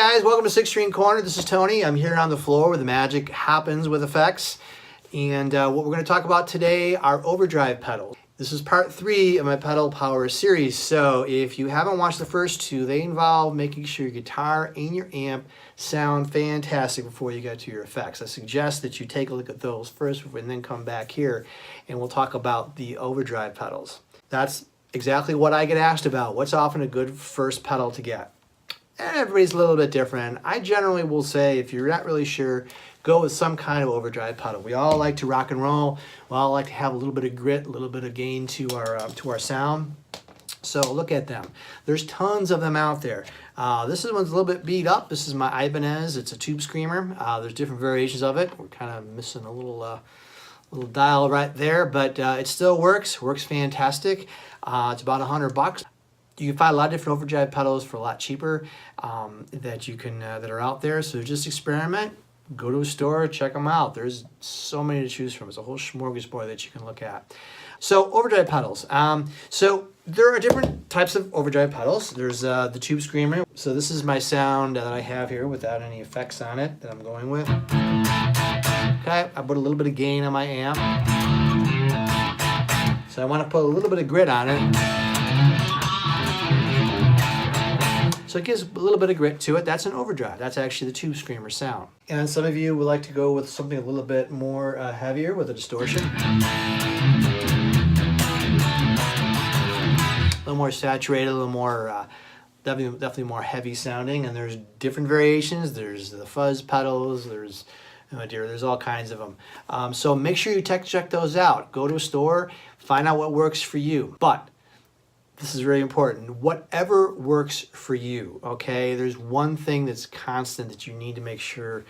guys, welcome to Six String Corner. This is Tony. I'm here on the floor where the magic happens with effects. And what we're going to talk about today are overdrive pedals. This is part 3 of my pedal power series. So if you haven't watched the first 2, they involve making sure your guitar and your amp sound fantastic before you get to your effects. I suggest that you take a look at those first and then come back here and we'll talk about the overdrive pedals. That's exactly what I get asked about. What's often a good first pedal to get? And everybody's a little bit different. I generally will say, if you're not really sure, go with some kind of overdrive pedal. We all like to rock and roll. We all like to have a little bit of grit, a little bit of gain to our sound. So look at them. There's tons of them out there. This one's a little bit beat up. This is my Ibanez. It's a tube screamer. There's different variations of it. We're kind of missing a little dial right there, but it still works fantastic. It's about $100. You can find a lot of different overdrive pedals for a lot cheaper that are out there. So just experiment. Go to a store, check them out. There's so many to choose from. It's a whole smorgasbord that you can look at. So overdrive pedals. So there are different types of overdrive pedals. There's the tube screamer. So this is my sound that I have here without any effects on it that I'm going with. Okay, I put a little bit of gain on my amp. So I want to put a little bit of grit on it. So it gives a little bit of grit to it. That's an overdrive. That's actually the tube screamer sound. And some of you would like to go with something a little bit more heavier with a distortion. A little more saturated, a little more, definitely more heavy sounding. And there's different variations. There's the fuzz pedals. There's all kinds of them. So make sure you check those out. Go to a store, find out what works for you. But this is very important. Whatever works for you, okay? There's one thing that's constant that you need to make sure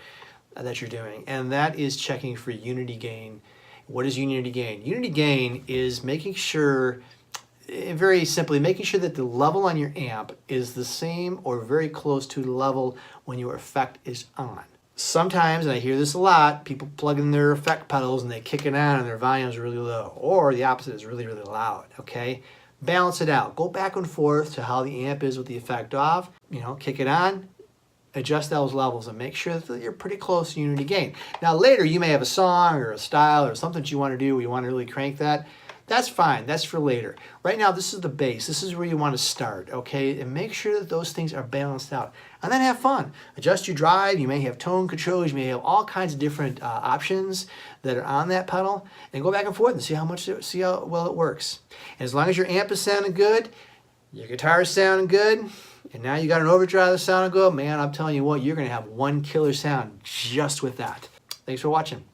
that you're doing, and that is checking for unity gain. What is unity gain? Unity gain is making sure, very simply, making sure that the level on your amp is the same or very close to the level when your effect is on. Sometimes, and I hear this a lot, people plug in their effect pedals and they kick it on and their volume is really low, or the opposite is really, really loud, okay? Balance it out. Go back and forth to how the amp is with the effect off. Kick it on, adjust those levels, and make sure that you're pretty close to unity gain. Now later you may have a song or a style or something that you want to do where you want to really crank that. That's fine. That's for later. Right now this is the base. This is where you want to start, okay? And make sure that those things are balanced out. And then have fun. Adjust your drive. You may have tone controls. You may have all kinds of different options that are on that pedal. And go back and forth and see how well it works. And as long as your amp is sounding good, your guitar is sounding good, and now you got an overdrive that's sounding good, man, I'm telling you what, you're going to have one killer sound just with that. Thanks for watching.